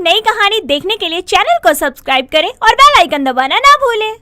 नई कहानी देखने के लिए चैनल को सब्सक्राइब करें और बेल आइकन दबाना ना भूलें।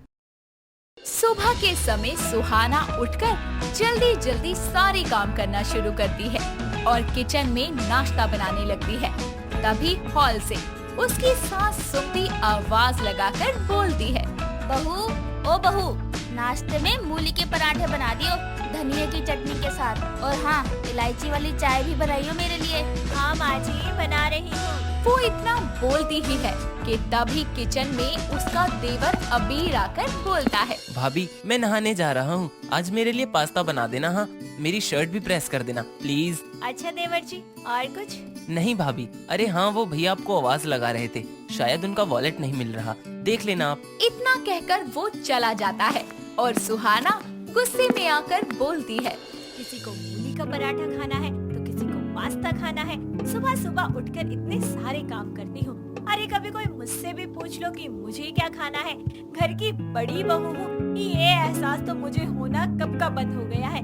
सुबह के समय सुहाना उठकर जल्दी जल्दी सारे काम करना शुरू करती है और किचन में नाश्ता बनाने लगती है। तभी हॉल से उसकी सास सुमती आवाज लगाकर बोलती है, बहू, ओ बहू, नाश्ते में मूली के पराठे बना दियो धनिया की चटनी के साथ, और हाँ, इलायची वाली चाय भी बनाइयो मेरे लिए। हाँ माँ जी, बना रही हूँ। वो इतना बोलती ही है कि तभी किचन में उसका देवर अबीर आकर बोलता है, भाभी मैं नहाने जा रहा हूँ, आज मेरे लिए पास्ता बना देना। हाँ, मेरी शर्ट भी प्रेस कर देना प्लीज। अच्छा देवर जी, और कुछ? नहीं भाभी, अरे हाँ, वो भैया आपको आवाज लगा रहे थे, शायद उनका वॉलेट नहीं मिल रहा, देख लेना आप। इतना कहकर वो चला जाता है और सुहाना गुस्से में आकर बोलती है, किसी को मूली का पराठा खाना है तो किसी को पास्ता खाना है। सुबह सुबह उठकर इतने सारे काम करती हूँ। अरे कभी कोई मुझसे भी पूछ लो कि मुझे क्या खाना है। घर की बड़ी बहू हूँ, ये एहसास तो मुझे होना कब का बंद हो गया है।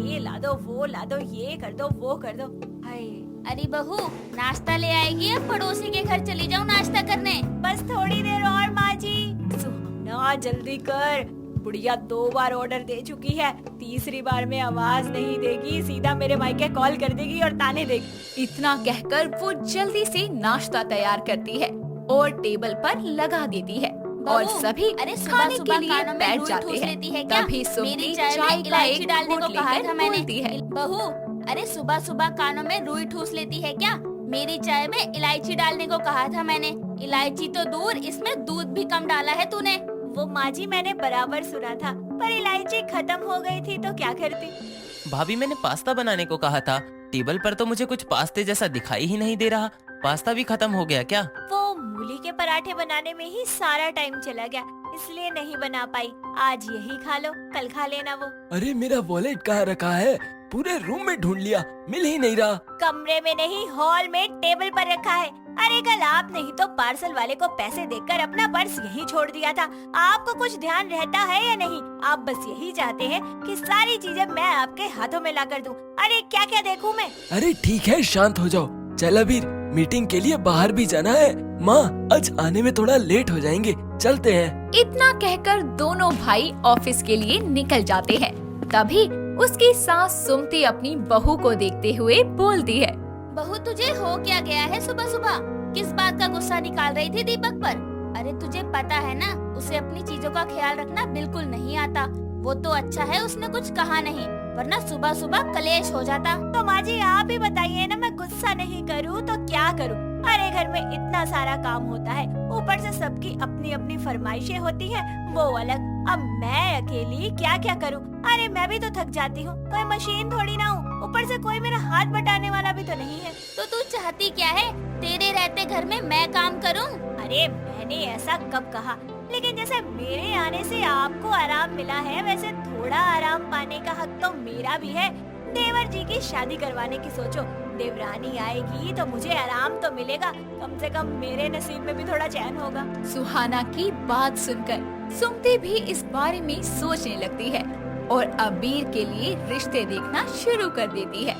ये ला दो, वो ला दो, ये कर दो, वो कर दो। हाय, अरे बहू, नाश्ता ले आएगी या पड़ोसी के घर चली जाऊँ नाश्ता करने? बस थोड़ी देर और माँ जी। सुहाना जल्दी कर, बुढ़िया 2 बार ऑर्डर दे चुकी है, तीसरी बार में आवाज नहीं देगी, सीधा मेरे मायके कॉल कर देगी और ताने देगी। इतना कहकर वो जल्दी से नाश्ता तैयार करती है और टेबल पर लगा देती है और सभी खाने के लिए बैठ जाते हैं। तभी सुमती चाय का एक घूंट लेकर बोलती है, बहू, अरे सुबह सुबह कानों में रुई ठूस लेती है क्या? मेरी चाय में इलायची डालने को कहा था मैंने। इलायची तो दूर, इसमें दूध भी कम डाला है तूने। वो माँ जी मैंने बराबर सुना था, पर इलायची खत्म हो गई थी तो क्या करती। भाभी मैंने पास्ता बनाने को कहा था, टेबल पर तो मुझे कुछ पास्ते जैसा दिखाई ही नहीं दे रहा, पास्ता भी खत्म हो गया क्या? वो मूली के पराठे बनाने में ही सारा टाइम चला गया, इसलिए नहीं बना पाई। आज यही खा लो, कल खा लेना वो। अरे मेरा वॉलेट कहाँ रखा है? पूरे रूम में ढूंढ लिया, मिल ही नहीं रहा। कमरे में नहीं, हॉल में टेबल पर रखा है। अरे कल आप नहीं तो पार्सल वाले को पैसे देकर अपना पर्स यहीं छोड़ दिया था। आपको कुछ ध्यान रहता है या नहीं? आप बस यही चाहते हैं कि सारी चीजें मैं आपके हाथों में ला कर दूं। अरे क्या क्या देखूं मैं? अरे ठीक है, शांत हो जाओ। चल अबीर, मीटिंग के लिए बाहर भी जाना है। माँ, आज आने में थोड़ा लेट हो जाएंगे, चलते हैं। इतना कहकर दोनों भाई ऑफिस के लिए निकल जाते हैं। तभी उसकी सास सुमती अपनी बहू को देखते हुए बोलती है, बहू, तुझे हो क्या गया है सुबह सुबह? किस बात का गुस्सा निकाल रही थी दीपक पर? अरे तुझे पता है ना, उसे अपनी चीजों का ख्याल रखना बिल्कुल नहीं आता। वो तो अच्छा है उसने कुछ कहा नहीं, वरना सुबह सुबह कलेश हो जाता। तो माँ जी आप ही बताइए ना, मैं गुस्सा नहीं करूँ तो क्या करूँ? अरे घर में इतना सारा काम होता है, ऊपर से सबकी अपनी अपनी फरमाइशें होती हैं, वो अलग। अब मैं अकेली क्या क्या करूँ? अरे मैं भी तो थक जाती हूँ, कोई मशीन थोड़ी ना हूँ। ऊपर से कोई मेरा हाथ बटाने वाला भी तो नहीं है। तो तू चाहती क्या है? तेरे रहते घर में मैं काम करूँ? अरे मैंने ऐसा कब कहा? लेकिन जैसे मेरे आने से आपको आराम मिला है, वैसे थोड़ा आराम पाने का हक तो मेरा भी है। देवर जी की शादी करवाने की सोचो, देवरानी आएगी तो मुझे आराम तो मिलेगा, कम से कम मेरे नसीब में भी थोड़ा चैन होगा। सुहाना की बात सुनकर सुमती भी इस बारे में सोचने लगती है और अबीर के लिए रिश्ते देखना शुरू कर देती है।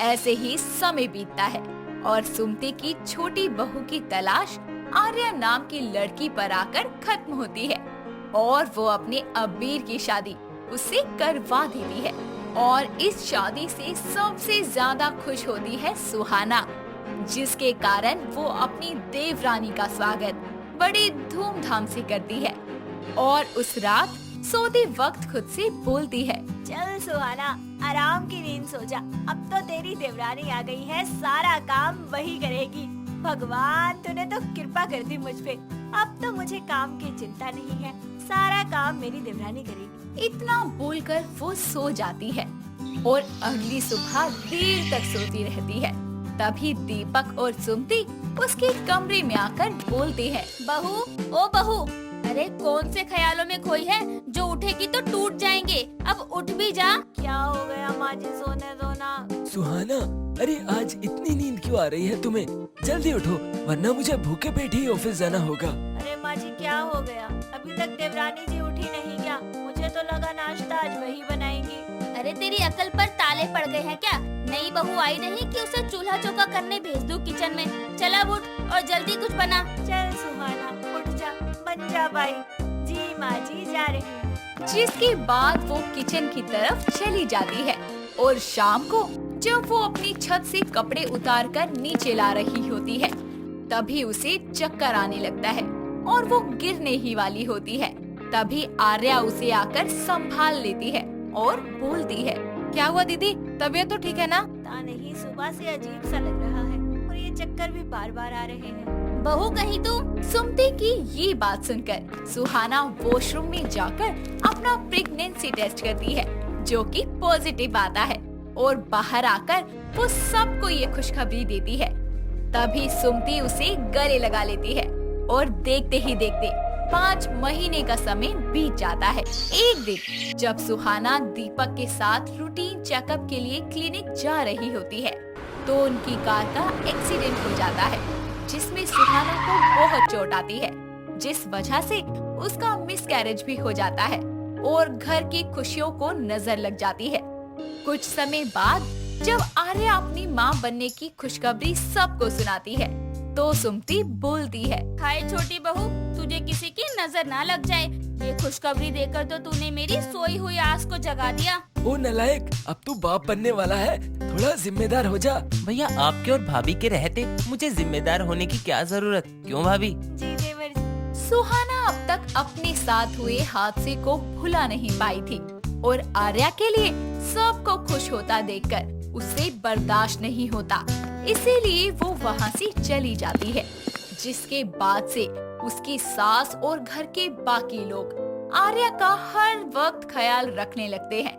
ऐसे ही समय बीतता है और सुमती की छोटी बहू की तलाश आर्या नाम की लड़की पर आकर खत्म होती है और वो अपने अबीर की शादी उससे करवा देती है। और इस शादी से सबसे ज्यादा खुश होती है सुहाना, जिसके कारण वो अपनी देवरानी का स्वागत बड़ी धूमधाम से करती है और उस रात सोते वक्त खुद से बोलती है, चल सुहाना, आराम की नींद सो जा, अब तो तेरी देवरानी आ गई है, सारा काम वही करेगी। भगवान तूने तो कृपा कर दी मुझ पे, अब तो मुझे काम की चिंता नहीं है, सारा काम मेरी देवरानी करेगी। इतना बोलकर वो सो जाती है और अगली सुबह देर तक सोती रहती है। तभी दीपक और सुमती उसके कमरे में आकर बोलते हैं, बहू, ओ बहू, अरे कौन से ख्यालों में खोई है? जो उठेगी तो टूट जाएंगे, अब उठ भी जा। क्या हो गया माँ जी, सोने दो ना। सुहाना, अरे आज इतनी नींद क्यों आ रही है तुम्हें? जल्दी उठो, वरना मुझे भूखे पेट ही ऑफिस जाना होगा। अरे माँ जी क्या हो गया? अभी तक देवरानी जी उठी नहीं क्या? मुझे तो लगा नाश्ता आज वही बनाएंगी। अरे तेरी अकल पर ताले पड़ गए हैं क्या? नई बहू आई नहीं कि उसे चूल्हा चौका करने भेज दूं किचन में? चल अब उठ और जल्दी कुछ बना। चल सुहाना, उठ जा, बन जा भाई। जी माँ जी, जा रही हूँ। जिसके बाद वो किचन की तरफ चली जाती है और शाम को जब वो अपनी छत से कपड़े उतारकर नीचे ला रही होती है तभी उसे चक्कर आने लगता है और वो गिरने ही वाली होती है। तभी आर्या उसे आकर संभाल लेती है और बोलती है, क्या हुआ दीदी, तबीयत तो ठीक है ना? पता नहीं, सुबह से अजीब सा लग रहा है और ये चक्कर भी बार बार आ रहे हैं। बहू कहीं तू। सुमति की ये बात सुनकर सुहाना वॉशरूम में जाकर अपना प्रेगनेंसी टेस्ट करती है जो कि पॉजिटिव आता है और बाहर आकर वो सबको ये खुशखबरी देती है। तभी सुमति उसे गले लगा लेती है और देखते ही देखते 5 महीने का समय बीत जाता है। एक दिन जब सुहाना दीपक के साथ रूटीन चेकअप के लिए क्लिनिक जा रही होती है तो उनकी कार का एक्सीडेंट हो जाता है जिसमें सुहाना को बहुत चोट आती है, जिस वजह से उसका मिसकैरेज भी हो जाता है और घर की खुशियों को नजर लग जाती है। कुछ समय बाद जब आर्या अपनी माँ बनने की खुशखबरी सबको सुनाती है तो सुमति बोलती है, हाय छोटी बहू, तुझे किसी की नजर ना लग जाए। ये खुशखबरी देकर तो तूने मेरी सोई हुई आस को जगा दिया। ओ नलायक, अब तू बाप बनने वाला है, थोड़ा जिम्मेदार हो जा। भैया आपके और भाभी के रहते मुझे जिम्मेदार होने की क्या जरूरत? क्यों भाभी? जी देवर जी। सुहाना अब तक अपने साथ हुए हादसे को भुला नहीं पाई थी और आर्या के लिए सबको खुश होता देखकर उसे बर्दाश्त नहीं होता, इसीलिए वो वहाँ से चली जाती है। जिसके बाद से उसकी सास और घर के बाकी लोग आर्या का हर वक्त ख्याल रखने लगते हैं।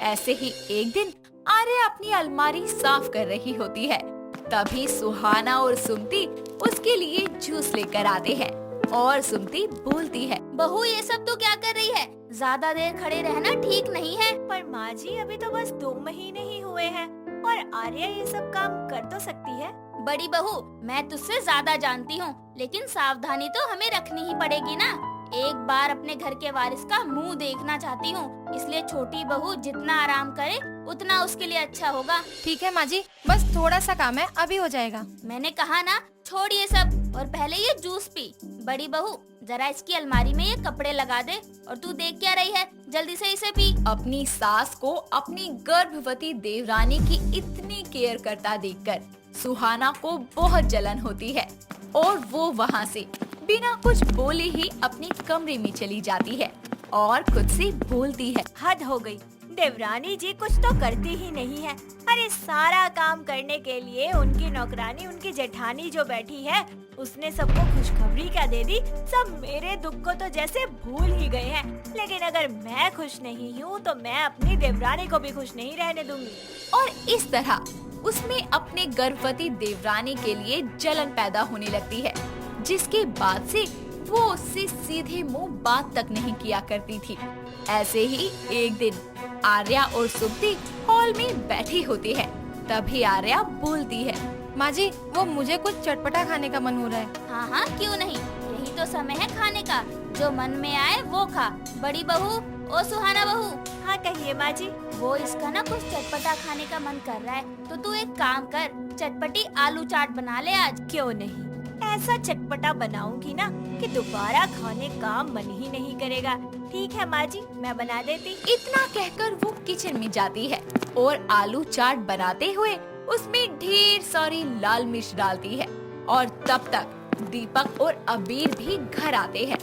ऐसे ही एक दिन आर्या अपनी अलमारी साफ कर रही होती है तभी सुहाना और सुमति उसके लिए जूस लेकर आते हैं और सुमति बोलती है, बहू ये सब तो क्या कर रही है? ज्यादा देर खड़े रहना ठीक नहीं है। पर माँ जी, अभी तो बस 2 महीने ही हुए हैं और आर्या ये सब काम कर तो सकती है। बड़ी बहू, मैं तुझसे ज्यादा जानती हूँ, लेकिन सावधानी तो हमें रखनी ही पड़ेगी ना। एक बार अपने घर के वारिस का मुंह देखना चाहती हूँ, इसलिए छोटी बहू जितना आराम करे उतना उसके लिए अच्छा होगा। ठीक है माँ जी, बस थोड़ा सा काम है, अभी हो जाएगा। मैंने कहा ना, छोड़ ये सब और पहले ये जूस पी। बड़ी बहू, जरा इसकी अलमारी में ये कपड़े लगा दे और तू देख क्या रही है, जल्दी से इसे पी। अपनी सास को अपनी गर्भवती देवरानी की इतनी केयर करता देखकर सुहाना को बहुत जलन होती है और वो वहाँ से बिना कुछ बोले ही अपने कमरे में चली जाती है और खुद से बोलती है, हद हो गई, देवरानी जी कुछ तो करती ही नहीं है। अरे सारा काम करने के लिए उनकी नौकरानी, उनकी जेठानी जो बैठी है, उसने सबको खुशखबरी क्या दे दी। सब मेरे दुख को तो जैसे भूल ही गए हैं। लेकिन अगर मैं खुश नहीं हूँ तो मैं अपनी देवरानी को भी खुश नहीं रहने दूंगी। और इस तरह उसमें अपने गर्भवती देवरानी के लिए जलन पैदा होने लगती है, जिसके बाद से वो उससे सीधे मुंह बात तक नहीं किया करती थी। ऐसे ही एक दिन आर्या और सुमति हॉल में बैठी होती है तभी आर्या बोलती है, माँ जी, वो मुझे कुछ चटपटा खाने का मन हो रहा है। हाँ हाँ, क्यों नहीं, यही तो समय है खाने का, जो मन में आए वो खा। बड़ी बहू, ओ सुहाना बहू। हाँ कहिए माँ जी। वो इसका ना कुछ चटपटा खाने का मन कर रहा है, तो तू एक काम कर, चटपटी आलू चाट बना ले आज। क्यों नहीं, ऐसा चटपटा बनाऊंगी ना कि दोबारा खाने का मन ही नहीं करेगा। ठीक है माँ जी, मैं बना देती। इतना कहकर वो किचन में जाती है और आलू चाट बनाते हुए उसमें ढेर सारी लाल मिर्च डालती है और तब तक दीपक और अबीर भी घर आते हैं।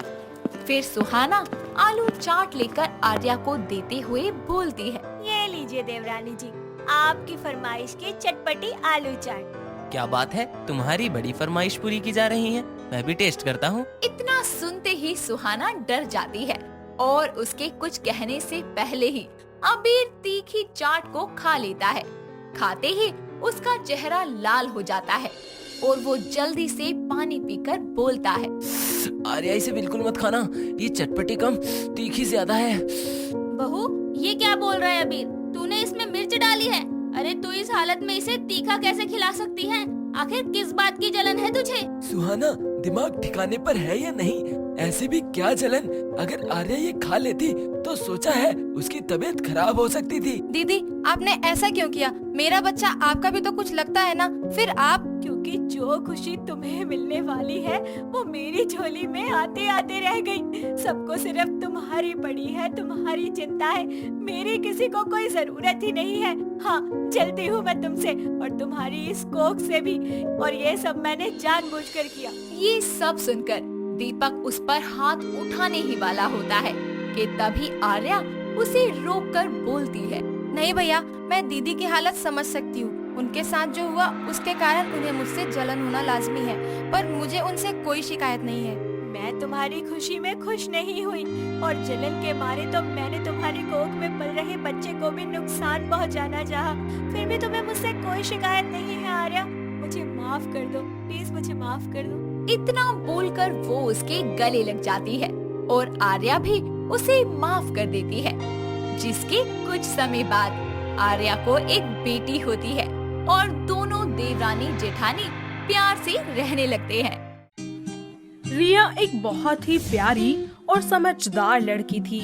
फिर सुहाना आलू चाट लेकर आर्या को देते हुए बोलती है, ये लीजिए देवरानी जी, आपकी फरमाइश की चटपटी आलू चाट। क्या बात है, तुम्हारी बड़ी फरमाइश पूरी की जा रही है। मैं भी टेस्ट करता हूँ। इतना सुनते ही सुहाना डर जाती है और उसके कुछ कहने से पहले ही अबीर तीखी चाट को खा लेता है। खाते ही उसका चेहरा लाल हो जाता है और वो जल्दी से पानी पीकर बोलता है, आर्या, इसे बिल्कुल मत खाना, ये चटपटी कम, तीखी ज्यादा है। बहू, ये क्या बोल रहा है अबीर? तूने इसमें मिर्च डाली है? अरे तू इस हालत में इसे तीखा कैसे खिला सकती है? आखिर किस बात की जलन है तुझे? सुहाना, दिमाग ठिकाने पर है या नहीं? ऐसे भी क्या जलन, अगर आर्या ये खा लेती तो सोचा है उसकी तबीयत खराब हो सकती थी। दीदी, आपने ऐसा क्यों किया? मेरा बच्चा आपका भी तो कुछ लगता है ना, फिर आप। क्योंकि जो जो खुशी तुम्हें मिलने वाली है वो मेरी झोली में आते आते रह गई। सबको सिर्फ तुम्हारी पड़ी है, तुम्हारी चिंता है, मेरी किसी को कोई जरूरत ही नहीं है। हाँ, चलती हूँ मैं तुमसे और तुम्हारी इस कोख से भी, और ये सब मैंने जानबूझकर किया। ये सब सुनकर दीपक उस पर हाथ उठाने ही वाला होता है कि तभी आर्या उसे रोककर बोलती है, नहीं भैया, मैं दीदी की हालत समझ सकती हूँ। उनके साथ जो हुआ उसके कारण उन्हें मुझसे जलन होना लाजमी है, पर मुझे उनसे कोई शिकायत नहीं है। मैं तुम्हारी खुशी में खुश नहीं हुई और जलन के मारे तो मैंने तुम्हारी कोख में पल रहे बच्चे को भी नुकसान पहुंचाना चाहा। फिर भी तुम्हें मुझसे कोई शिकायत नहीं है आर्या, मुझे माफ कर दो, प्लीज मुझे माफ कर दो। इतना बोलकर वो उसके गले लग जाती है और आर्या भी उसे माफ कर देती है। जिसके कुछ समय बाद आर्या को एक बेटी होती है और दोनों देवरानी जेठानी प्यार से रहने लगते हैं। रिया एक बहुत ही प्यारी और समझदार लड़की थी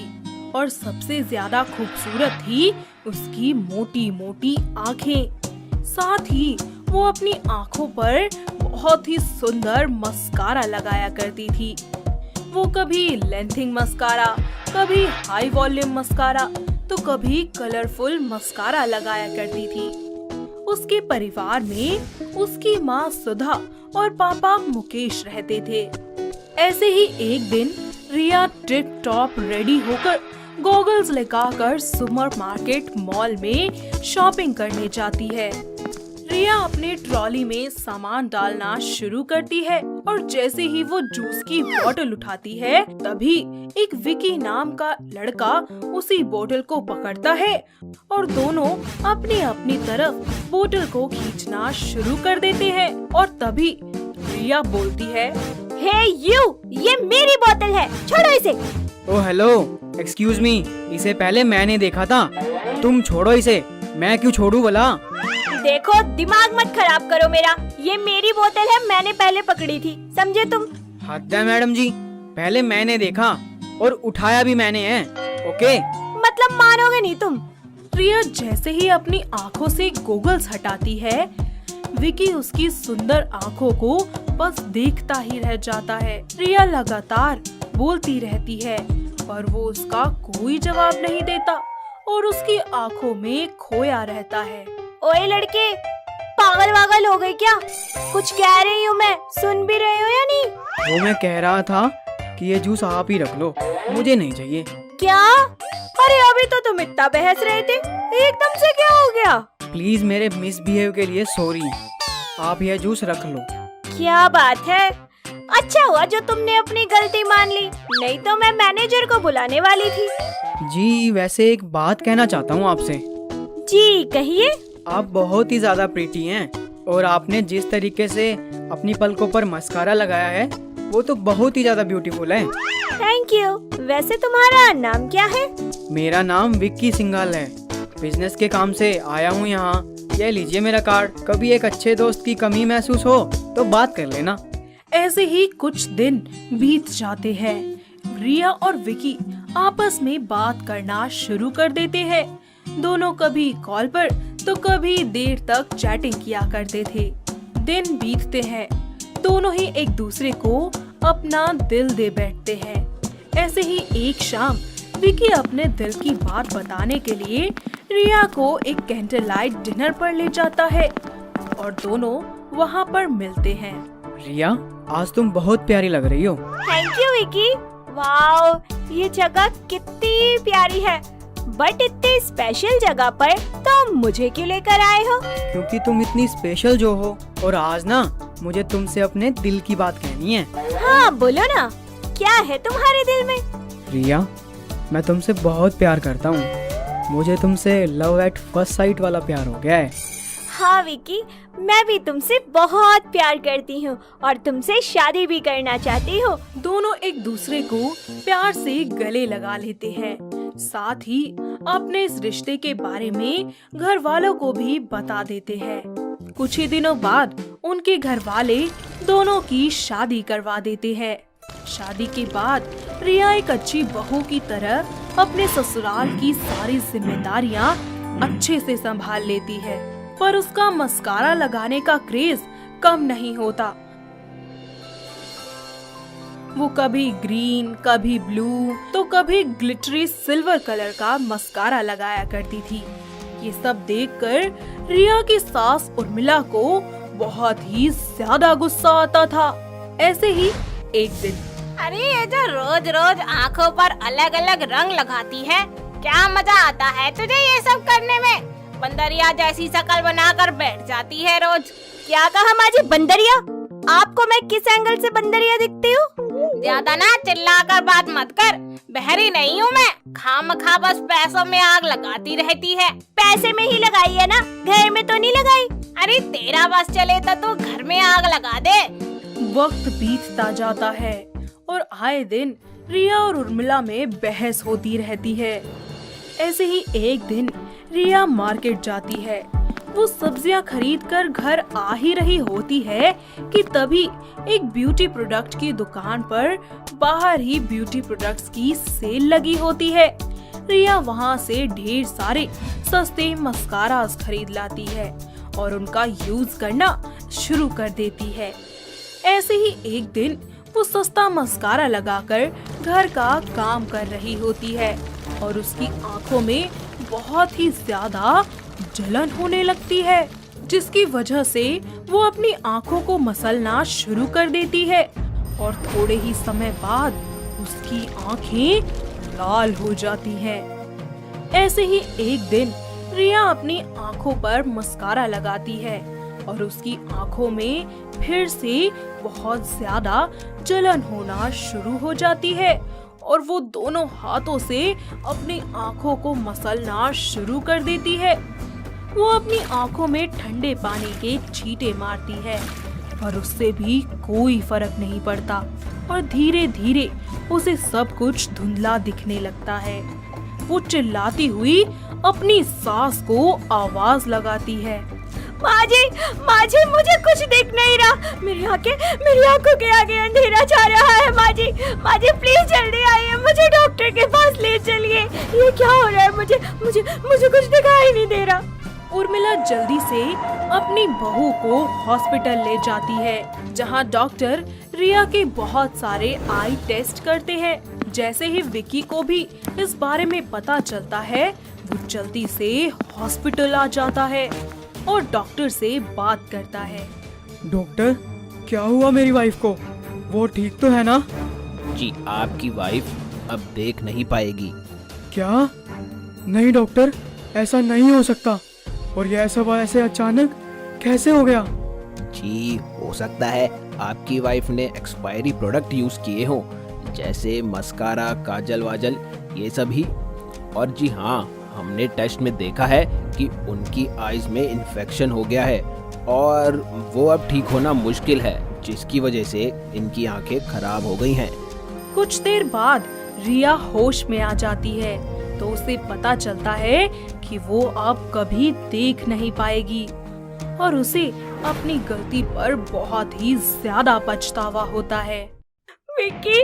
और सबसे ज्यादा खूबसूरत थी उसकी मोटी मोटी आँखें। साथ ही वो अपनी आँखों पर बहुत ही सुंदर मस्कारा लगाया करती थी। वो कभी लेंथिंग मस्कारा, कभी हाई वॉल्यूम मस्कारा, तो कभी कलरफुल मस्कारा लगाया करती थी। उसके परिवार में उसकी माँ सुधा और पापा मुकेश रहते थे। ऐसे ही एक दिन रिया टिप टॉप रेडी होकर गॉगल्स लगाकर सुपरमार्केट मॉल में शॉपिंग करने जाती है। रिया अपने ट्रॉली में सामान डालना शुरू करती है और जैसे ही वो जूस की बोतल उठाती है तभी एक विकी नाम का लड़का उसी बोतल को पकड़ता है और दोनों अपनी अपनी तरफ बोतल को खींचना शुरू कर देते हैं। और तभी रिया बोलती है, हे यू, ये मेरी बोतल है, छोड़ो इसे। ओ हेलो, एक्सक्यूज मी, इसे पहले मैंने देखा था, तुम छोड़ो इसे। मैं क्यों छोड़ू भला? देखो, दिमाग मत खराब करो मेरा, ये मेरी बोतल है, मैंने पहले पकड़ी थी, समझे तुम? हद है मैडम जी, पहले मैंने देखा और उठाया भी मैंने है, ओके? मतलब मानोगे नहीं तुम। रिया जैसे ही अपनी आँखों से गॉगल्स हटाती है, विकी उसकी सुंदर आँखों को बस देखता ही रह जाता है। रिया लगातार बोलती रहती है पर वो उसका कोई जवाब नहीं देता और उसकी आँखों में खोया रहता है। ओए लड़के, पागल वागल हो गए क्या? कुछ कह रही हूँ मैं, सुन भी रहे हो या नहीं? वो मैं कह रहा था कि ये जूस आप ही रख लो, मुझे नहीं चाहिए। क्या? अरे अभी तो तुम इतना बहस रहे थे, एकदम से क्या हो गया? प्लीज मेरे मिसबिहेव के लिए सॉरी, आप यह जूस रख लो। क्या बात है, अच्छा हुआ जो तुमने अपनी गलती मान ली, नहीं तो मैं मैनेजर को बुलाने वाली थी। जी वैसे एक बात कहना चाहता हूँ आपसे। जी कहिए। आप बहुत ही ज्यादा प्रीटी हैं और आपने जिस तरीके से अपनी पलकों पर मस्कारा लगाया है वो तो बहुत ही ज्यादा ब्यूटीफुल है। Thank you. वैसे तुम्हारा नाम क्या है? मेरा नाम विक्की सिंघाल है, बिजनेस के काम से आया हूँ यहाँ। ये लीजिए मेरा कार्ड, कभी एक अच्छे दोस्त की कमी महसूस हो तो बात कर लेना। ऐसे ही कुछ दिन बीत जाते हैं। रिया और विकी आपस में बात करना शुरू कर देते हैं। दोनों कभी कॉल पर तो कभी देर तक चैटिंग किया करते थे। दिन बीतते हैं, दोनों ही एक दूसरे को अपना दिल दे बैठते हैं। ऐसे ही एक शाम विकी अपने दिल की बात बताने के लिए रिया को एक कैंडल लाइट डिनर पर ले जाता है और दोनों वहाँ पर मिलते हैं। रिया आज तुम बहुत प्यारी लग रही हो। Thank you Vicky. वाओ, ये जगह कितनी प्यारी है, बट इतनी स्पेशल जगह पर तो मुझे क्यों लेकर आए हो? क्योंकि तुम इतनी स्पेशल जो हो और आज ना मुझे तुमसे अपने दिल की बात कहनी है। हाँ बोलो ना, क्या है तुम्हारे दिल में? रिया मैं तुमसे बहुत प्यार करता हूँ, मुझे तुमसे लव एट फर्स्ट साइट वाला प्यार हो गया है। हाँ विकी, मैं भी तुमसे बहुत प्यार करती हूँ और तुमसे शादी भी करना चाहती हूँ। दोनों एक दूसरे को प्यार से गले लगा लेते हैं। साथ ही अपने इस रिश्ते के बारे में घर वालों को भी बता देते हैं। कुछ ही दिनों बाद उनके घर वाले दोनों की शादी करवा देते हैं। शादी के बाद रिया एक अच्छी बहू की तरह अपने ससुराल की सारी जिम्मेदारियां अच्छे से संभाल लेती है, पर उसका मस्कारा लगाने का क्रेज कम नहीं होता। वो कभी ग्रीन, कभी ब्लू, तो कभी ग्लिटरी सिल्वर कलर का मस्कारा लगाया करती थी। ये सब देखकर रिया की सास उर्मिला को बहुत ही ज्यादा गुस्सा आता था। ऐसे ही एक दिन, अरे ये जो रोज रोज आँखों पर अलग अलग रंग लगाती है, क्या मजा आता है तुझे ये सब करने में? बंदरिया जैसी शक्ल बनाकर बैठ जाती है रोज। क्या कहा माजी, बंदरिया? आपको मैं किस एंगल से बंदरिया दिखती हूँ? ज्यादा ना चिल्लाकर बात मत कर, बहरी नहीं हूँ मैं। खामखा बस पैसों में आग लगाती रहती है। पैसे में ही लगाई है ना, घर में तो नहीं लगाई। अरे तेरा बस चले तो तू घर में आग लगा दे। वक्त बीतता जाता है और आए दिन रिया और उर्मिला में बहस होती रहती है। ऐसे ही एक दिन रिया मार्केट जाती है। वो सब्जियां खरीद कर घर आ ही रही होती है कि तभी एक ब्यूटी प्रोडक्ट की दुकान पर बाहर ही ब्यूटी प्रोडक्ट्स की सेल लगी होती है। रिया वहां से ढेर सारे सस्ते मस्कारास खरीद लाती है और उनका यूज करना शुरू कर देती है। ऐसे ही एक दिन वो सस्ता मस्कारा लगाकर घर का काम कर रही होती है और उसकी आंखों में बहुत ही ज्यादा जलन होने लगती है, जिसकी वजह से वो अपनी आंखों को मसलना शुरू कर देती है और थोड़े ही समय बाद उसकी आंखें लाल हो जाती हैं। ऐसे ही एक दिन रिया अपनी आंखों पर मस्कारा लगाती है और उसकी आंखों में फिर से बहुत ज्यादा जलन होना शुरू हो जाती है और वो दोनों हाथों से अपनी आंखों को मसलना शुरू कर देती है। वो अपनी आंखों में ठंडे पानी के छींटे मारती है पर उससे भी कोई फर्क नहीं पड़ता और धीरे धीरे उसे सब कुछ धुंधला दिखने लगता है। वो चिल्लाती हुई अपनी सास को आवाज लगाती है, माजी, माजी मुझे कुछ दिख नहीं रहा। मेरी आंखों के आगे अंधेरा छा रहा है। माजी, माजी प्लीज जल्दी आइए, मुझे डॉक्टर के पास ले चलिए। ये क्या हो रहा है? मुझे कुछ दिखाई नहीं दे रहा। उर्मिला जल्दी से अपनी बहू को हॉस्पिटल ले जाती है, जहां डॉक्टर रिया के बहुत सारे आई टेस्ट करते हैं। जैसे ही विकी को भी इस बारे में पता चलता है, वो जल्दी से हॉस्पिटल आ जाता है और डॉक्टर से बात करता है। डॉक्टर, क्या हुआ मेरी वाइफ को? वो ठीक तो है ना? जी, आपकी वाइफ अब देख नहीं पाएगी। क्या? नहीं डॉक्टर, ऐसा नहीं हो सकता। और यह सब ऐसे अचानक कैसे हो गया? जी, हो सकता है आपकी वाइफ ने एक्सपायरी प्रोडक्ट यूज किए हों, जैसे मस्कारा, काजल वाजल, ये सब ही। और जी हाँ, हमने टेस्ट में देखा है कि उनकी आईज में इन्फेक्शन हो गया है और वो अब ठीक होना मुश्किल है, जिसकी वजह से इनकी आंखें खराब हो गई हैं। कुछ देर बाद रिया होश में आ जाती है तो उसे पता चलता है कि वो अब कभी देख नहीं पाएगी और उसे अपनी गलती पर बहुत ही ज्यादा पछतावा होता है। विक्की,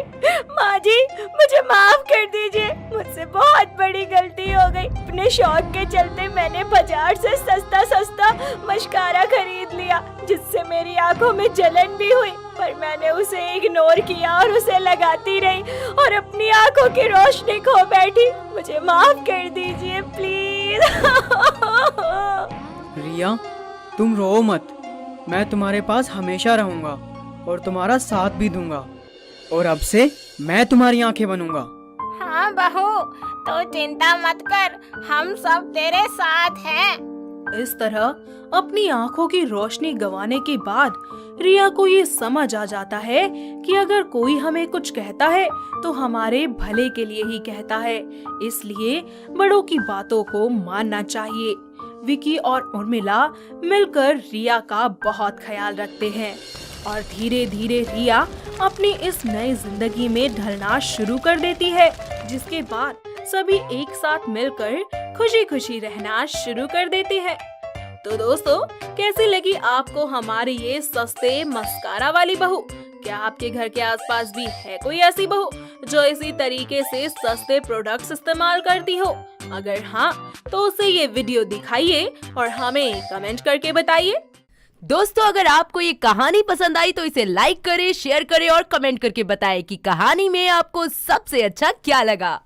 माजी मुझे माफ कर दीजिए, मुझसे बहुत बड़ी गलती हो गई। अपने शौक के चलते मैंने बाजार से सस्ता मस्कारा खरीद लिया, जिससे मेरी आंखों में जलन भी हुई, पर मैंने उसे इग्नोर किया और उसे लगाती रही और अपनी आंखों की रोशनी खो बैठी। मुझे माफ कर दीजिए प्लीज। रिया, तुम रो मत, मैं तुम्हारे पास हमेशा रहूंगा और तुम्हारा साथ भी दूंगा और अब से मैं तुम्हारी आंखें बनूंगा। हाँ बहू, तो चिंता मत कर, हम सब तेरे साथ हैं। इस तरह अपनी आंखों की रोशनी गंवाने के बाद रिया को ये समझ आ जाता है कि अगर कोई हमें कुछ कहता है तो हमारे भले के लिए ही कहता है, इसलिए बड़ों की बातों को मानना चाहिए। विकी और उर्मिला मिलकर रिया का बहुत ख्याल रखते हैं और धीरे धीरे रिया अपनी इस नई जिंदगी में ढलना शुरू कर देती है, जिसके बाद सभी एक साथ मिलकर खुशी खुशी रहना शुरू कर देते हैं। तो दोस्तों, कैसी लगी आपको हमारी ये सस्ते मस्कारा वाली बहू? क्या आपके घर के आसपास भी है कोई ऐसी बहू जो इसी तरीके से सस्ते प्रोडक्ट्स इस्तेमाल करती हो? अगर हाँ, तो उसे ये वीडियो दिखाइए और हमें कमेंट करके बताइए। दोस्तों अगर आपको ये कहानी पसंद आई तो इसे लाइक करें, शेयर करें और कमेंट करके बताएं कि कहानी में आपको सबसे अच्छा क्या लगा।